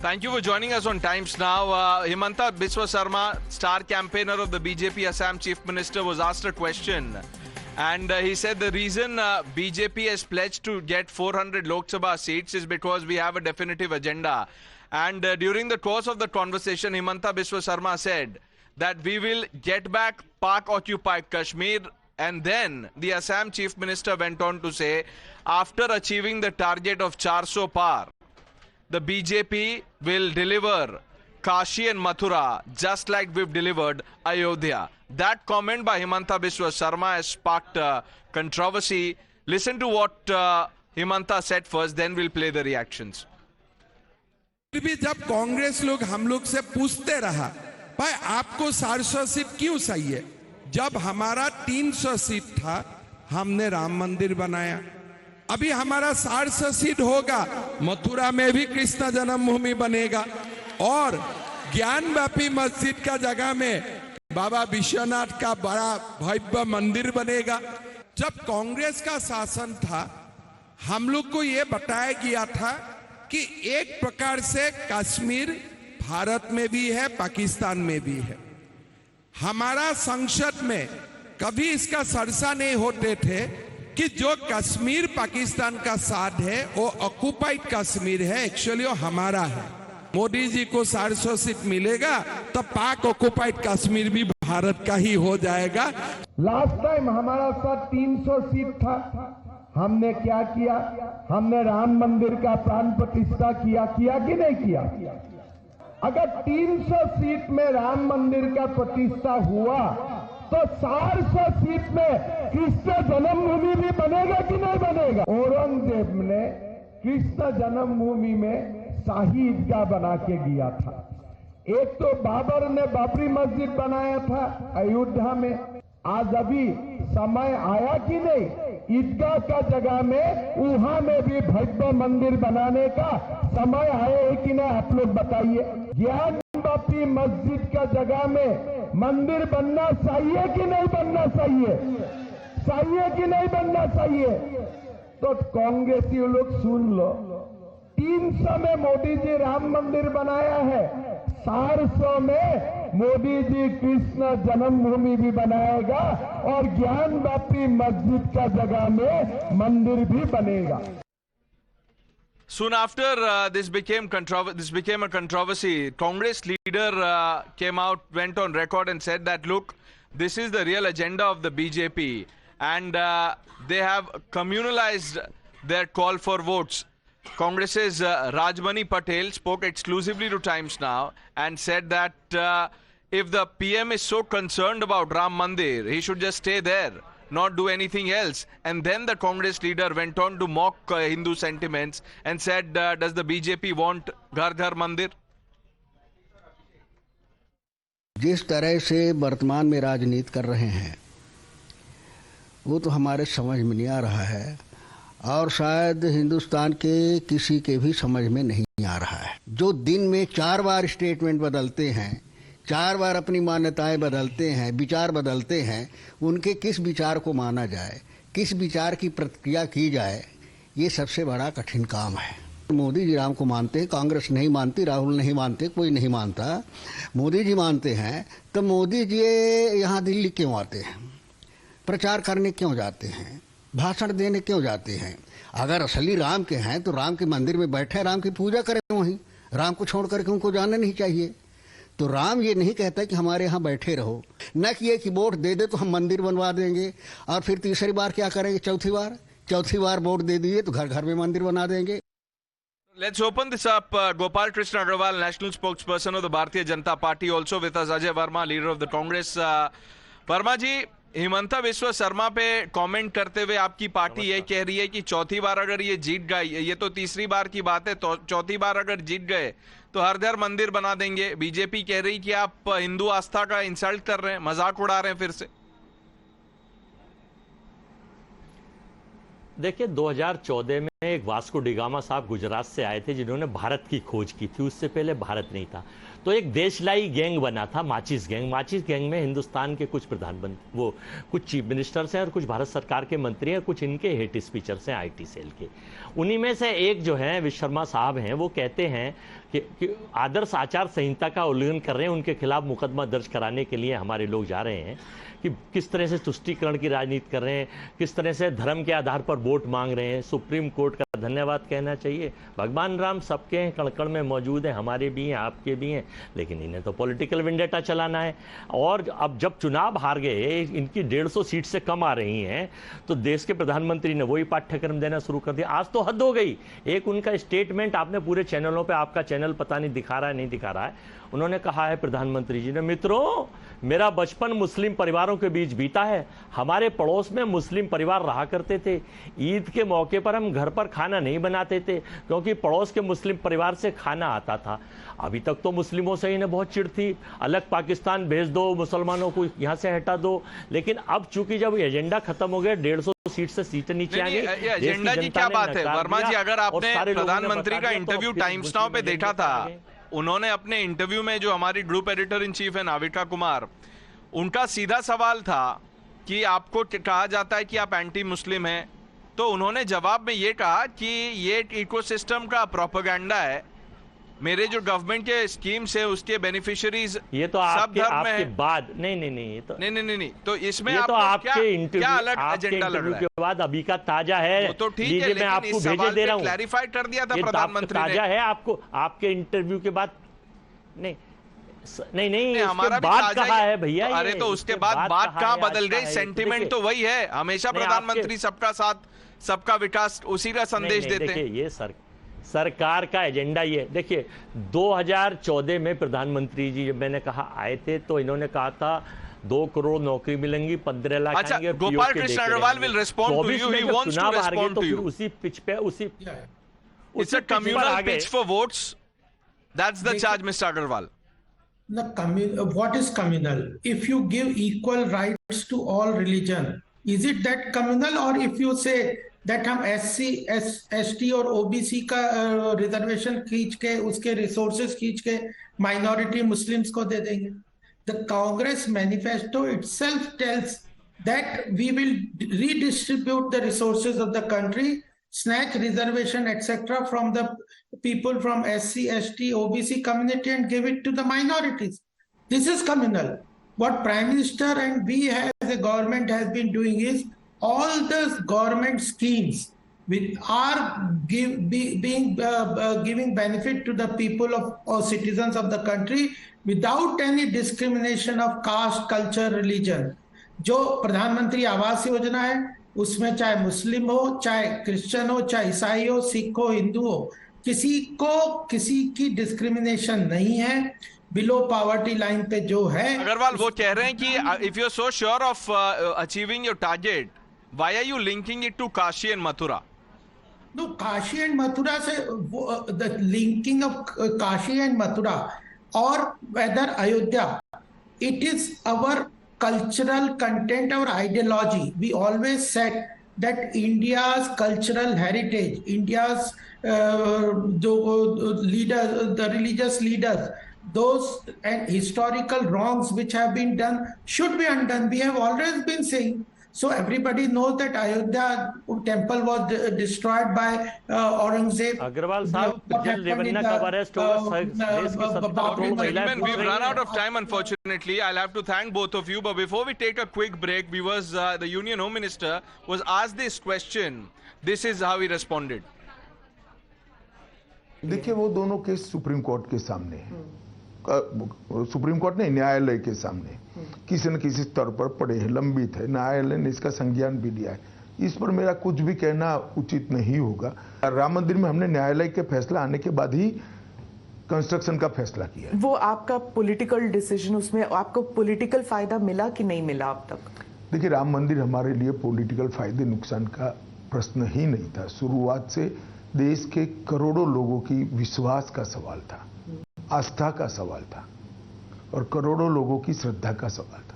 Thank you for joining us on Times Now. Himanta Biswa Sarma, star campaigner of the BJP Assam Chief Minister, was asked a question. And he said the reason BJP has pledged to get 400 Lok Sabha seats is because we have a definitive agenda. And during the course of the conversation, Himanta Biswa Sarma said that we will get back Pak-occupied Kashmir. And then the Assam Chief Minister went on to say, after achieving the target of 400 par, the BJP will deliver Kashi and Mathura just like we've delivered Ayodhya. That comment by Himanta Biswa Sarma has sparked controversy. Listen to what Himanta said first, then we'll play the reactions. फिर भी जब कांग्रेस लोग हम लोग से पूछते रहा, भाई आपको 400 सीट क्यों चाहिए? जब हमारा 300 सीट था, हमने राम मंदिर बनाया. अभी हमारा 400 सीट होगा, मथुरा में भी कृष्ण जन्मभूमि बनेगा और ज्ञानव्यापी मस्जिद का जगह में बाबा विश्वनाथ का बड़ा भव्य मंदिर बनेगा. जब कांग्रेस का शासन था, हम लोग को ये बताया गया था कि एक प्रकार से कश्मीर भारत में भी है, पाकिस्तान में भी है. हमारा संसद में कभी इसका चर्चा नहीं होते थे कि जो कश्मीर पाकिस्तान का साथ है वो ऑक्युपाइड कश्मीर है, एक्चुअली वो हमारा है. मोदी जी को 400 सीट मिलेगा तो पाक ऑक्युपाइड कश्मीर भी भारत का ही हो जाएगा. लास्ट टाइम हमारा साथ 300 सीट था, हमने क्या किया? हमने राम मंदिर का प्राण प्रतिष्ठा किया कि नहीं किया? अगर 300 सीट में राम मंदिर का प्रतिष्ठा हुआ तो 400 सीट में कृष्ण जन्मभूमि भी बनेगा कि नहीं बनेगा? औरंगजेब ने कृष्ण जन्मभूमि में शाही ईदगाह बना के गया था. एक तो बाबर ने बाबरी मस्जिद बनाया था अयोध्या में. आज अभी समय आया कि नहीं ईदगाह का जगह में वहां में भी भव्य मंदिर बनाने का समय आया है कि नहीं? आप लोग बताइए. ज्ञानव्यापी मस्जिद का जगह में मंदिर बनना चाहिए कि नहीं बनना चाहिए? चाहिए कि नहीं बनना चाहिए? तो कांग्रेसी लोग सुन लो, 300 में मोदी जी राम मंदिर बनाया है, 400 में मोदी जी कृष्ण जन्मभूमि भी बनाएगा और ज्ञानव्यापी मस्जिद का जगह में मंदिर भी बनेगा. Soon after this became a controversy, Congress leader came out, went on record and said that, look, this is the real agenda of the BJP and they have communalized their call for votes. Congress's Rajmani Patel spoke exclusively to Times Now and said that if the PM is so concerned about Ram Mandir, he should just stay there, not do anything else. And then the Congress leader went on to mock Hindu sentiments and said, does the BJP want Ghar Ghar Mandir? जिस तरह से वर्तमान में राजनीति कर रहे हैं वो तो हमारे समझ में नहीं आ रहा है और शायद हिंदुस्तान के किसी के भी समझ में नहीं आ रहा है. जो दिन में 4 बार स्टेटमेंट बदलते हैं, 4 बार अपनी मान्यताएं बदलते हैं, विचार बदलते हैं, उनके किस विचार को माना जाए, किस विचार की प्रतिक्रिया की जाए, ये सबसे बड़ा कठिन काम है. मोदी जी राम को मानते हैं, कांग्रेस नहीं मानती, राहुल नहीं मानते, कोई नहीं मानता. मोदी जी मानते हैं तो मोदी जी यहाँ दिल्ली क्यों आते हैं? प्रचार करने क्यों जाते हैं? भाषण देने क्यों जाते हैं? अगर असली राम के हैं तो राम के मंदिर में बैठे राम की पूजा करें वहीं. राम को छोड़ करके उनको जाना नहीं चाहिए. तो राम ये नहीं कहता कि हमारे यहाँ बैठे रहो, न कि ये कि वोट दे दे तो हम मंदिर बनवा देंगे और फिर तीसरी बार क्या करेंगे? चौथी बार वोट दे दिए तो घर घर में मंदिर बना देंगे. Let's open this up. Gopal Krishna Agarwal, national spokesperson of the Bharatiya Janata Party, also with us Ajay Verma, leader of the Congress. Verma ji, Himanta Biswa Sharma पे कमेंट करते हुए आपकी पार्टी ये कह रही है कि चौथी बार अगर ये जीत गए, ये तो तीसरी बार की बात है, तो चौथी बार अगर जीत गए तो हर घर मंदिर बना देंगे. बीजेपी कह रही कि आप हिंदू आस्था का इंसल्ट कर रहे हैं, मजाक उड़ा रहे हैं फिर से. देखिए 2014 में एक वास्को डिगामा साहब गुजरात से आए थे जिन्होंने भारत की खोज की थी, उससे पहले भारत नहीं था। तो एक देशलाई गैंग बना था, माचिस गैंग में हिंदुस्तान के कुछ प्रधानमंत्री, वो कुछ चीफ मिनिस्टर्स हैं और कुछ भारत सरकार के मंत्री हैं, कुछ इनके हेड स्पीचर्स हैं आईटी सेल के। उन्हीं में से एक जो है विश्वकर्मा साहब हैं, वो कहते हैं कि आदर्श आचार संहिता का उल्लंघन कर रहे हैं, उनके खिलाफ मुकदमा दर्ज कराने के लिए हमारे लोग जा रहे हैं कि किस तरह से तुष्टीकरण की राजनीति कर रहे हैं, किस तरह से धर्म के आधार पर वोट मांग रहे हैं। सुप्रीम कोर्ट का धन्यवाद कहना चाहिए। भगवान राम सबके हैं, कण-कण में मौजूद हैं, हमारे भी हैं, आपके भी हैं, लेकिन इन्हें तो पॉलिटिकल वेंडेटा चलाना है। और अब जब चुनाव हार गए, इनकी 150 सीट से कम आ रही हैं, तो देश के प्रधानमंत्री ने वही पाठ्यक्रम देना शुरू कर दिया। आज तो हद हो गई। एक उनका स्टेटमेंट आपने पूरे चैनलों पर, आपका चैनल पता नहीं दिखा रहा है नहीं दिखा रहा है, उन्होंने कहा है प्रधानमंत्री जी ने, मित्रों मेरा बचपन मुस्लिम परिवारों के बीच बीता है, हमारे पड़ोस में मुस्लिम परिवार रहा करते थे, ईद के मौके पर हम घर पर खाना नहीं बनाते थे क्योंकि पड़ोस के मुस्लिम परिवार से खाना आता था। अभी तक तो मुस्लिमों से इन्हें बहुत चिढ़ थी, अलग पाकिस्तान भेज दो, मुसलमानों को यहाँ से हटा दो, लेकिन अब चूंकि जब एजेंडा खत्म हो गया, 150 सीट से सीटें नीचे आ गई। एजेंडा की क्या बात है वर्मा जी? अगर आपने प्रधानमंत्री का इंटरव्यू टाइम्स नाउ पे देखा था, उन्होंने अपने इंटरव्यू में, जो हमारी ग्रुप एडिटर इन चीफ है नाविका कुमार, उनका सीधा सवाल था कि आपको कहा जाता है कि आप एंटी मुस्लिम हैं, तो उन्होंने जवाब में ये कहा कि ये इकोसिस्टम का प्रोपेगेंडा है, मेरे जो गवर्नमेंट के स्कीम्स है उसके बेनिफिशियरीज ये तो आपके बाद नहीं ये तो नहीं तो इसमें तो आपके इंटरव्यू क्या अलग एजेंडा लग रहा है? के बाद अभी का ताजा है, तो ठीक है, मैं आपको भेजे दे रहा हूँ, क्लैरिफाई कर दिया था प्रधानमंत्री ने। ताजा है आपको, आपके इंटरव्यू के बाद नहीं हमारा बात कहा है भैया। अरे तो उसके बाद बात कहाँ बदल गई? सेंटिमेंट तो वही है, हमेशा प्रधानमंत्री सबका साथ सबका विकास उसी का संदेश देते हैं। ये सरकार का एजेंडा ये देखिए, 2014 में प्रधानमंत्री जी जब मैंने कहा आए थे, तो इन्होंने कहा था 2 करोड़ नौकरी मिलेंगी, 15 लाख अच्छा, Gopal Krishna Agrawal will respond to you, he wants to respond to you. उसी पिच पे It's a communal pitch for votes. That's the charge, Mr. Agarwal. What is communal? If you give equal rights to all religion, is it that communal? Or if you say that हम SC, ST और OBC का reservation खींच के, उसके resources खींच के minority Muslims को दे देंगे? The Congress manifesto itself tells that we will redistribute the resources of the country, snatch reservation etc. from the people from SC, ST, OBC community and give it to the minorities. This is communal. What Prime Minister and we as a government has been doing is all the government schemes which are giving benefit to the people of or citizens of the country without any discrimination of caste, culture, religion. जो प्रधानमंत्री आवास योजना है उसमें चाहे मुस्लिम हो, चाहे Christian हो, चाहे ईसाई हो, सिख हो, हिंदू हो, किसी की डिस्क्रिमिनेशन नहीं है। बिलो पॉवर्टी लाइन पे जो है। अग्रवाल वो कह रहे हैं कि if you are so sure of achieving your target, why are you linking it to Kashi and Mathura? No, Kashi and Mathura से the linking of Kashi and Mathura or whether Ayodhya, it is our cultural content, our ideology. We always said that India's cultural heritage, India's leaders, the religious leaders, those and historical wrongs which have been done should be undone. We have always been saying. So everybody knows that Ayodhya temple was destroyed by Aurangzeb. Agrawal sahab, we've run out of time, unfortunately. I'll have to thank both of you. But before we take a quick break, viewers, the Union Home Minister was asked this question. This is how he responded. देखिए, वो दोनों case supreme court के सामने है, supreme court ने न्यायालय के सामने किसी न किसी स्तर पर पड़े हैं, लंबित है, न्यायालय ने इसका संज्ञान भी लिया है। इस पर मेरा कुछ भी कहना उचित नहीं होगा। राम मंदिर में हमने न्यायालय के फैसला आने के बाद ही कंस्ट्रक्शन का फैसला किया। वो आपका पॉलिटिकल डिसीजन, उसमें आपको पॉलिटिकल फायदा मिला कि नहीं मिला अब तक? देखिए, राम मंदिर हमारे लिए पॉलिटिकल फायदे नुकसान का प्रश्न ही नहीं था। शुरुआत से देश के करोड़ों लोगों की विश्वास का सवाल था, आस्था का सवाल था और करोड़ों लोगों की श्रद्धा का सवाल था।